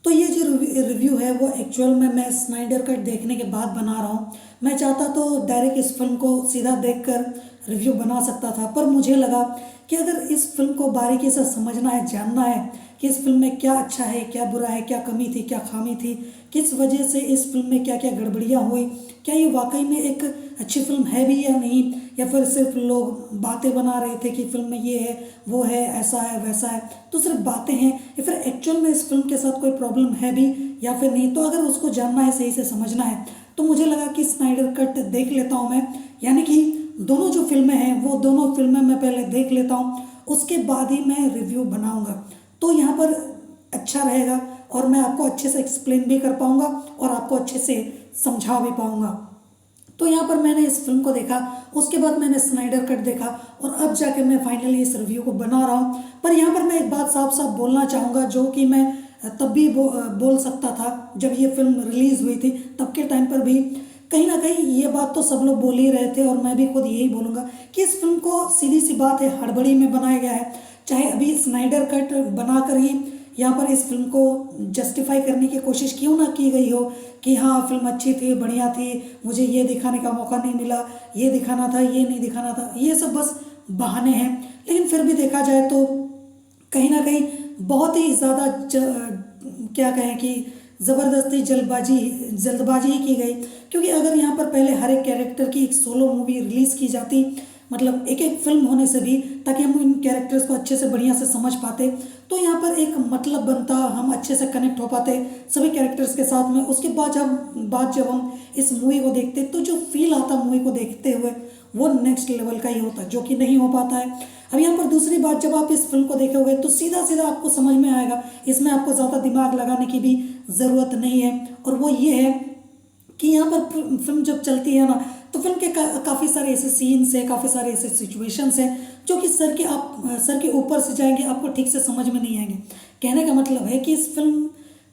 तो ये जो रिव्यू है वो एक्चुअल में मैं स्नाइडर कट देखने के बाद बना रहा हूँ। मैं चाहता तो डायरेक्ट इस फिल्म को सीधा देखकर रिव्यू बना सकता था, पर मुझे लगा कि अगर इस फिल्म को बारीकी से समझना है, जानना है कि इस फिल्म में क्या अच्छा है, क्या बुरा है, क्या कमी थी, क्या खामी थी, किस वजह से इस फिल्म में क्या क्या गड़बड़ियाँ हुई, क्या ये वाकई में एक अच्छी फिल्म है भी या नहीं, या फिर सिर्फ लोग बातें बना रहे थे कि फिल्म में ये है, वो है, ऐसा है, वैसा है, तो सिर्फ बातें हैं, या फिर एक्चुअल में इस फिल्म के साथ कोई प्रॉब्लम है भी या फिर नहीं। तो अगर उसको जानना है, सही से समझना है, तो मुझे लगा कि स्नाइडर कट देख लेता हूँ मैं। यानी कि दोनों जो फिल्में हैं वो दोनों फिल्में मैं पहले देख लेता हूँ, उसके बाद ही मैं रिव्यू बनाऊँगा। तो यहाँ पर अच्छा रहेगा और मैं आपको अच्छे से एक्सप्लेन भी कर पाऊँगा और आपको अच्छे से समझा भी पाऊँगा। तो यहाँ पर मैंने इस फिल्म को देखा, उसके बाद मैंने स्नाइडर कट देखा और अब जाके मैं फाइनली इस रिव्यू को बना रहा हूँ। पर यहाँ पर मैं एक बात साफ साफ बोलना चाहूँगा, जो कि मैं तब भी बोल सकता था जब ये फिल्म रिलीज़ हुई थी, तब के टाइम पर भी कहीं ना कहीं ये बात तो सब लोग बोल ही रहे थे और मैं भी खुद यही बोलूँगा कि इस फिल्म को सीधी सी बात है हड़बड़ी में बनाया गया है। चाहे अभी स्नाइडर कट बनाकर ही यहाँ पर इस फिल्म को जस्टिफाई करने की कोशिश क्यों ना की गई हो कि हाँ फिल्म अच्छी थी, बढ़िया थी, मुझे ये दिखाने का मौका नहीं मिला, ये दिखाना था, ये नहीं दिखाना था, ये सब बस बहाने हैं। लेकिन फिर भी देखा जाए तो कहीं ना कहीं बहुत ही ज़्यादा क्या कहें कि ज़बरदस्ती जल्दबाजी ही की गई। क्योंकि अगर यहाँ पर पहले हर एक कैरेक्टर की एक सोलो मूवी रिलीज़ की जाती, मतलब एक एक फिल्म होने से भी, ताकि हम इन कैरेक्टर्स को अच्छे से बढ़िया से समझ पाते, तो यहाँ पर एक मतलब बनता, हम अच्छे से कनेक्ट हो पाते सभी कैरेक्टर्स के साथ में। उसके बाद जब हम इस मूवी को देखते तो जो फील आता मूवी को देखते हुए वो नेक्स्ट लेवल का ही होता, जो कि नहीं हो पाता है। अब यहाँ पर दूसरी बात, जब आप इस फिल्म को देखोगे तो सीधा सीधा आपको समझ में आएगा, इसमें आपको ज़्यादा दिमाग लगाने की भी ज़रूरत नहीं है। और वो ये है कि यहाँ पर फिल्म जब चलती है ना, तो फिल्म के काफ़ी सारे ऐसे सीन्स हैं, काफ़ी सारे ऐसे सिचुएशंस हैं जो कि सर के ऊपर से जाएंगे, आपको ठीक से समझ में नहीं आएंगे। कहने का मतलब है कि इस फिल्म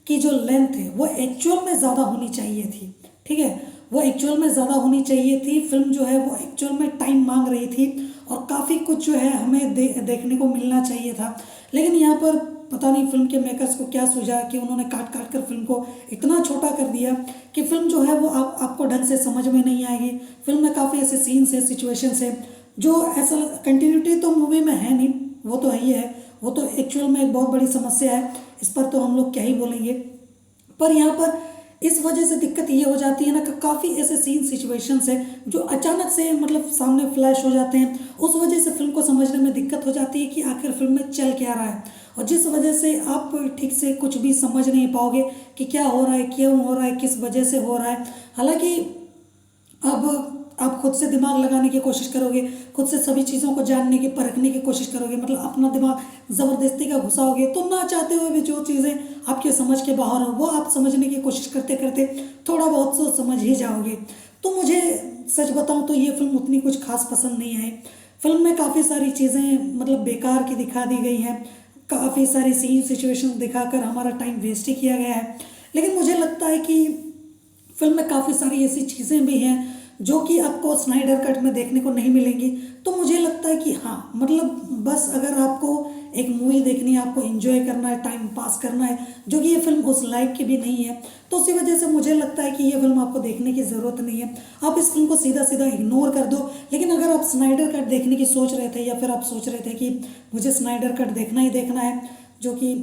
की जो लेंथ है वो एक्चुअल में ज़्यादा होनी चाहिए थी, ठीक है, वो एक्चुअल में ज़्यादा होनी चाहिए थी। फिल्म जो है वो एक्चुअल में टाइम मांग रही थी और काफ़ी कुछ जो है हमें देखने को मिलना चाहिए था। लेकिन यहाँ पर पता नहीं फिल्म के मेकर्स को क्या सूझा कि उन्होंने काट काट कर फिल्म को इतना छोटा कर दिया कि फिल्म जो है वो आपको ढंग से समझ में नहीं आएगी। फिल्म में काफ़ी ऐसे सीन्स है, सिचुएशंस है जो ऐसा कंटिन्यूटी तो मूवी में है नहीं, वो तो है ही है, वो तो एक्चुअल में एक बहुत बड़ी समस्या है, इस पर तो हम लोग क्या ही बोलेंगे। पर यहाँ पर इस वजह से दिक्कत ये हो जाती है ना कि काफ़ी ऐसे सीन सिचुएशंस हैं जो अचानक से मतलब सामने फ्लैश हो जाते हैं, उस वजह से फिल्म को समझने में दिक्कत हो जाती है कि आखिर फिल्म में चल क्या रहा है, और जिस वजह से आप ठीक से कुछ भी समझ नहीं पाओगे कि क्या हो रहा है, क्यों हो रहा है, किस वजह से हो रहा है। हालांकि अब आप खुद से दिमाग लगाने की कोशिश करोगे, खुद से सभी चीज़ों को जानने की, परखने की कोशिश करोगे, मतलब अपना दिमाग ज़बरदस्ती का घुसाओगे, तो ना चाहते हुए भी जो चीज़ें आपके समझ के बाहर हो वो आप समझने की कोशिश करते करते थोड़ा बहुत तो समझ ही जाओगे। तो मुझे सच बताऊं तो ये फिल्म उतनी कुछ खास पसंद नहीं आई। फिल्म में काफ़ी सारी चीज़ें मतलब बेकार की दिखा दी गई हैं, काफ़ी सारी सीन सिचुएशन दिखाकर हमारा टाइम वेस्ट ही किया गया है। लेकिन मुझे लगता है कि फिल्म में काफ़ी सारी ऐसी चीज़ें भी हैं जो कि आपको स्नाइडर कट में देखने को नहीं मिलेंगी। तो मुझे लगता है कि हाँ, मतलब बस अगर आपको एक मूवी देखनी है, आपको एंजॉय करना है, टाइम पास करना है, जो कि ये फिल्म उस लायक की भी नहीं है, तो उसी वजह से मुझे लगता है कि ये फिल्म आपको देखने की ज़रूरत नहीं है, आप इस फिल्म को सीधा सीधा इग्नोर कर दो। लेकिन अगर आप स्नाइडर कट देखने की सोच रहे थे, या फिर आप सोच रहे थे कि मुझे स्नाइडर कट देखना ही देखना है, जो कि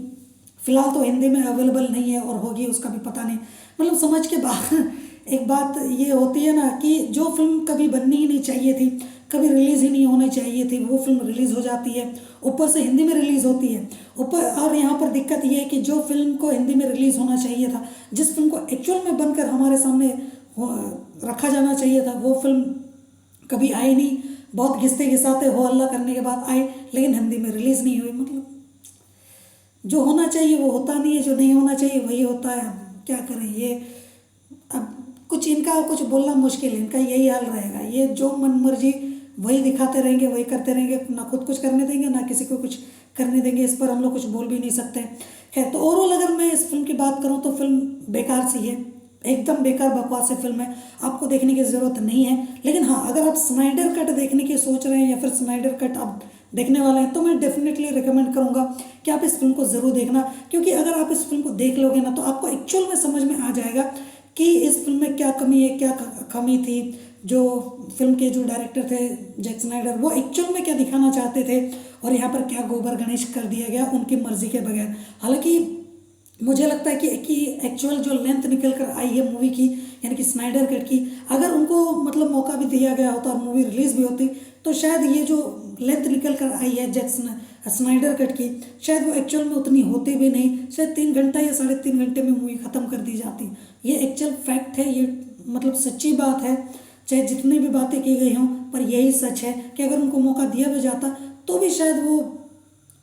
फ़िलहाल तो हिंदी में अवेलेबल नहीं है और होगी उसका भी पता नहीं, मतलब समझ के बाहर एक बात ये होती है ना कि जो फिल्म कभी बननी ही नहीं चाहिए थी, कभी रिलीज़ ही नहीं होनी चाहिए थी, वो फिल्म रिलीज़ हो जाती है, ऊपर से हिंदी में रिलीज़ होती है ऊपर। और यहाँ पर दिक्कत ये है कि जो फिल्म को हिंदी में रिलीज़ होना चाहिए था, जिस फिल्म को एक्चुअल में बनकर हमारे सामने रखा जाना चाहिए था, वो फिल्म कभी आई नहीं, बहुत घिसते घिसाते हो हल्ला करने के बाद आई, लेकिन हिंदी में रिलीज़ नहीं हुई। मतलब जो होना चाहिए वो होता नहीं है, जो नहीं होना चाहिए वही होता है। अब क्या करें, ये अब कुछ इनका कुछ बोलना मुश्किल है, इनका यही हाल रहेगा, ये जो मन मर्जी वही दिखाते रहेंगे, वही करते रहेंगे, ना खुद कुछ करने देंगे ना किसी को कुछ करने देंगे, इस पर हम लोग कुछ बोल भी नहीं सकते। खैर, तो ओवरऑल अगर मैं इस फिल्म की बात करूँ तो फिल्म बेकार सी है, एकदम बेकार बकवास है फिल्म है, आपको देखने की ज़रूरत नहीं है। लेकिन हाँ, अगर आप स्नाइडर कट देखने की सोच रहे हैं या फिर स्नाइडर कट आप देखने वाले हैं तो मैं डेफिनेटली रिकमेंड करूँगा कि आप इस फिल्म को ज़रूर देखना, क्योंकि अगर आप इस फिल्म को देख लोगे ना तो आपको एक्चुअल में समझ में आ जाएगा कि इस फिल्म में क्या कमी है, क्या कमी थी। जो फिल्म के जो डायरेक्टर थे जैक स्नाइडर, वो एक्चुअल में क्या दिखाना चाहते थे और यहाँ पर क्या गोबर गणेश कर दिया गया उनकी मर्जी के बगैर। हालांकि मुझे लगता है कि एक्चुअल जो लेंथ निकल कर आई है मूवी की, यानी कि स्नाइडर कट की, अगर उनको मतलब मौका भी दिया गया होता और मूवी रिलीज भी होती तो शायद ये जो लेंथ निकल कर आई है स्नाइडर कट की, शायद वो एक्चुअल में उतनी होती भी नहीं, शायद 3 घंटा या 3.5 घंटे में मूवी ख़त्म कर दी जाती। ये एक्चुअल फैक्ट है, ये मतलब सच्ची बात है, चाहे जितनी भी बातें की गई हों पर यही सच है कि अगर उनको मौका दिया भी जाता तो भी शायद वो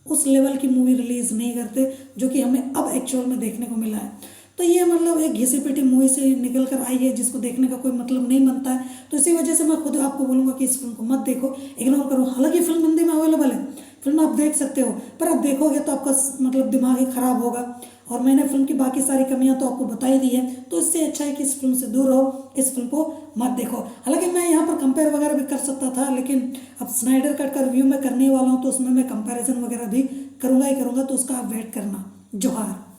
उस लेवल की मूवी रिलीज नहीं करते जो कि हमें अब एक्चुअल में देखने को मिला है। तो ये मतलब एक घिसी पिटी मूवी से निकल कर आई है जिसको देखने का कोई मतलब नहीं बनता है। तो इसी वजह से मैं खुद आपको बोलूँगा कि इस फिल्म को मत देखो, इग्नोर करो। हालांकि फिल्म हिंदी में अवेलेबल है, फिल्म आप देख सकते हो, पर आप देखोगे तो आपका मतलब दिमाग ही खराब होगा। और मैंने फिल्म की बाकी सारी कमियां तो आपको बता ही दी है, तो इससे अच्छा है कि इस फिल्म से दूर रहो, इस फिल्म को मत देखो। हालांकि मैं यहाँ पर कंपेयर वगैरह भी कर सकता था, लेकिन अब स्नाइडर कट का रिव्यू मैं करने वाला हूँ तो उसमें मैं कंपैरिजन वगैरह भी करूँगा ही करूँगा, तो उसका आप वेट करना। जोहार।